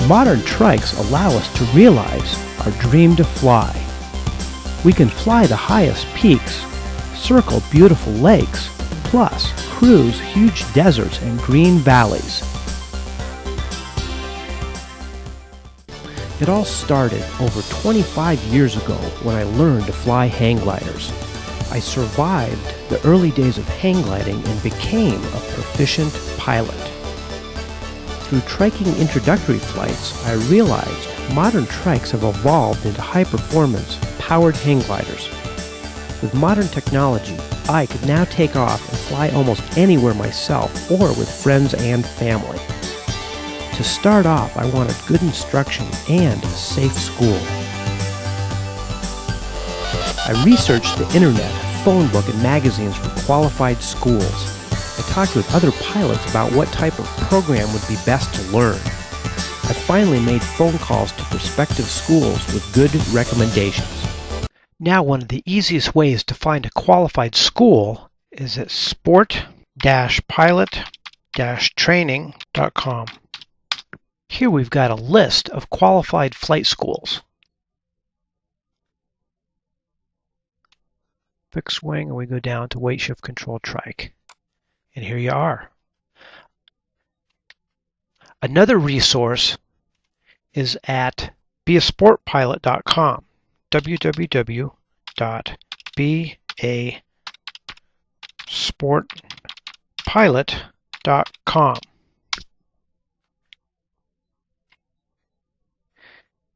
Modern trikes allow us to realize our dream to fly. We can fly the highest peaks, circle beautiful lakes, plus cruise huge deserts and green valleys. It all started over 25 years ago when I learned to fly hang gliders. I survived the early days of hang gliding and became a proficient pilot. Through triking introductory flights, I realized modern trikes have evolved into high-performance, powered hang gliders. With modern technology, I could now take off and fly almost anywhere myself or with friends and family. To start off, I wanted good instruction and a safe school. I researched the internet, phone book, and magazines for qualified schools. I talked with other pilots about what type of program would be best to learn. I finally made phone calls to prospective schools with good recommendations. Now, one of the easiest ways to find a qualified school is at sport-pilot-training.com. Here we've got a list of qualified flight schools. Fixed wing, and we go down to weight shift control trike. And here you are. Another resource is at beasportpilot.com. www.beasportpilot.com.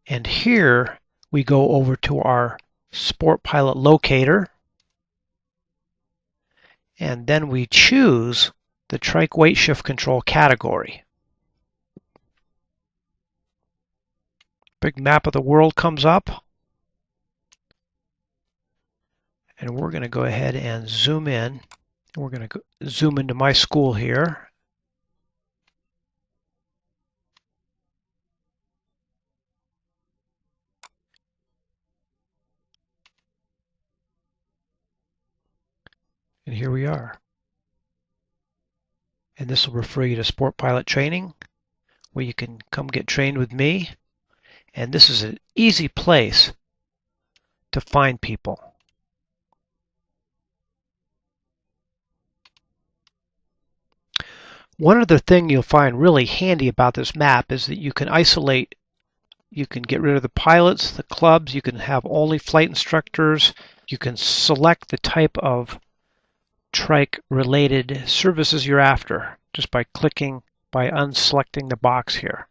And here we go over to our Sport Pilot locator, and then we choose the trike weight shift control category. Big map of the world comes up, and we're going to go ahead and zoom in. We're going to zoom into my school here. And here we are. And this will refer you to Sport Pilot Training, where you can come get trained with me. And this is an easy place to find people. One other thing you'll find really handy about this map is that you can isolate, you can get rid of the pilots, the clubs, you can have only flight instructors, you can select the type of trike related services you're after just by unselecting the box here.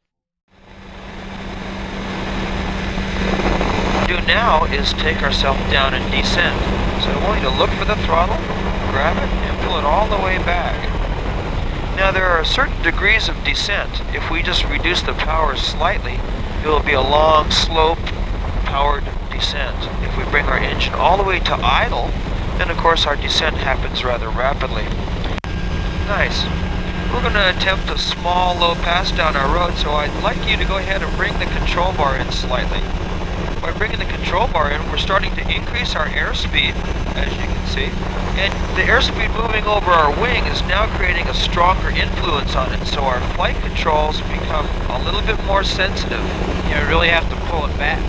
What we do now is take ourselves down and descend. So I want you to look for the throttle, grab it, and pull it all the way back. Now there are certain degrees of descent. If we just reduce the power slightly, it will be a long, slope, powered descent. If we bring our engine all the way to idle, then of course our descent happens rather rapidly. Nice. We're going to attempt a small low pass down our road, so I'd like you to go ahead and bring the control bar in slightly. By bringing the control bar in, we're starting to increase our airspeed, as you can see. And the airspeed moving over our wing is now creating a stronger influence on it, so our flight controls become a little bit more sensitive. You really have to pull it back.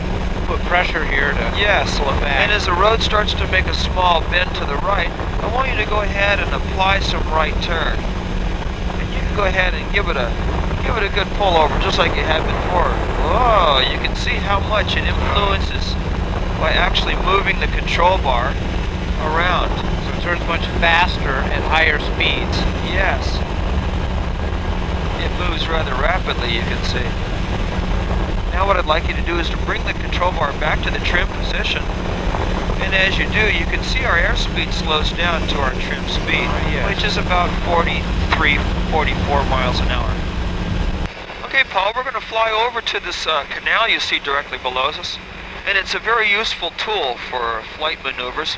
Put pressure here to pull it back. And as the road starts to make a small bend to the right, I want you to go ahead and apply some right turn. And you can go ahead and give it a good pull over, just like you had before. Oh, you can see how much it influences by actually moving the control bar around. So it turns much faster at higher speeds. Yes. It moves rather rapidly, you can see. Now what I'd like you to do is to bring the control bar back to the trim position. And as you do, you can see our airspeed slows down to our trim speed, which is about 43, 44 miles an hour. Okay, Paul, we're going to fly over to this canal you see directly below us. And it's a very useful tool for flight maneuvers.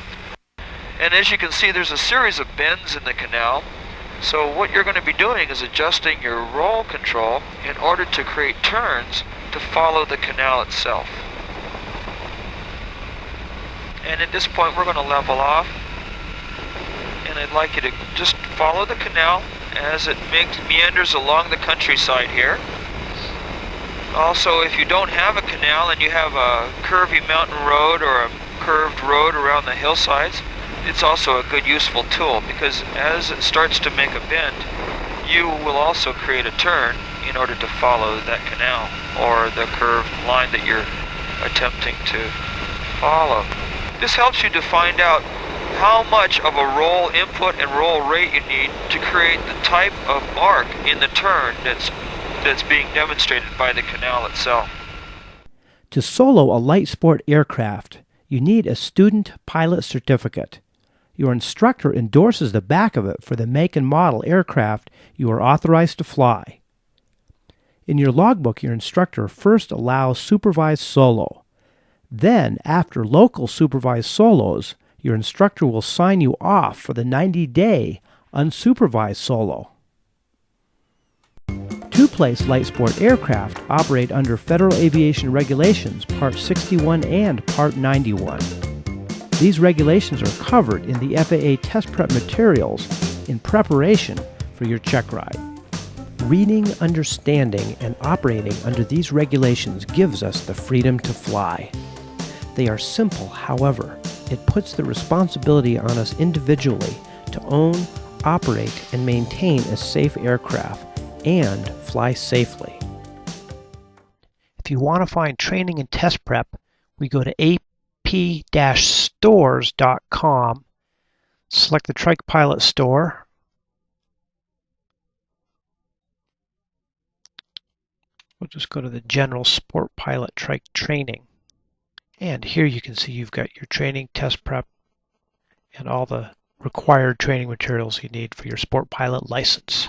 And as you can see, there's a series of bends in the canal. So what you're going to be doing is adjusting your roll control in order to create turns to follow the canal itself. And at this point we're going to level off, and I'd like you to just follow the canal as it meanders along the countryside here. Also, if you don't have a canal and you have a curvy mountain road or a curved road around the hillsides, it's also a good useful tool, because as it starts to make a bend, you will also create a turn in order to follow that canal or the curved line that you're attempting to follow. This helps you to find out how much of a roll input and roll rate you need to create the type of arc in the turn that's being demonstrated by the canal itself. To solo a light sport aircraft, you need a student pilot certificate. Your instructor endorses the back of it for the make and model aircraft you are authorized to fly. In your logbook, your instructor first allows supervised solo. Then, after local supervised solos, your instructor will sign you off for the 90-day unsupervised solo. Two-place light sport aircraft operate under Federal Aviation Regulations Part 61 and Part 91. These regulations are covered in the FAA test prep materials in preparation for your check ride. Reading, understanding, and operating under these regulations gives us the freedom to fly. They are simple, however, it puts the responsibility on us individually to own, operate, and maintain a safe aircraft and fly safely. If you want to find training and test prep, we go to ap-stores.com, select the Trike Pilot Store, we'll just go to the General Sport Pilot Trike Training, and here you can see you've got your training, test prep, and all the required training materials you need for your sport pilot license.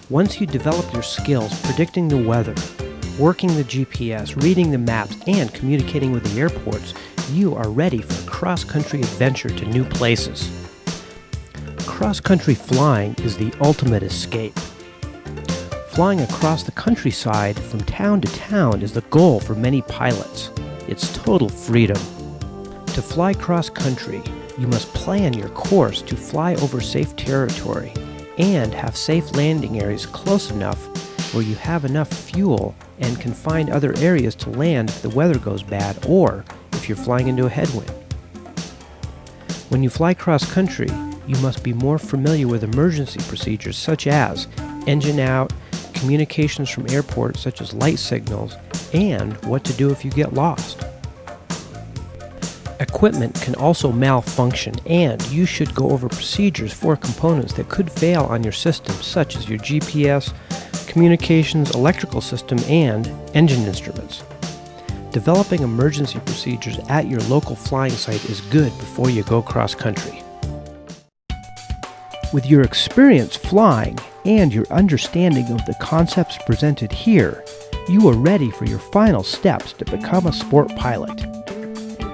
Once you develop your skills predicting the weather, working the GPS, reading the maps, and communicating with the airports, you are ready for a cross-country adventure to new places. Cross-country flying is the ultimate escape. Flying across the countryside from town to town is the goal for many pilots. It's total freedom. To fly cross-country, you must plan your course to fly over safe territory and have safe landing areas close enough where you have enough fuel and can find other areas to land if the weather goes bad or if you're flying into a headwind. When you fly cross-country, you must be more familiar with emergency procedures such as engine out, communications from airports such as light signals, and what to do if you get lost. Equipment can also malfunction, and you should go over procedures for components that could fail on your system, such as your GPS, communications, electrical system, and engine instruments. Developing emergency procedures at your local flying site is good before you go cross-country. With your experience flying and your understanding of the concepts presented here, you are ready for your final steps to become a sport pilot.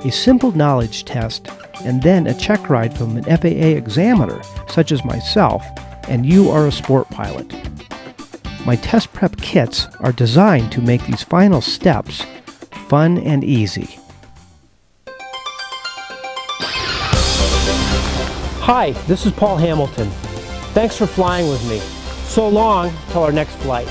A simple knowledge test and then a check ride from an FAA examiner, such as myself, and you are a sport pilot. My test prep kits are designed to make these final steps fun and easy. Hi, this is Paul Hamilton. Thanks for flying with me. So long till our next flight.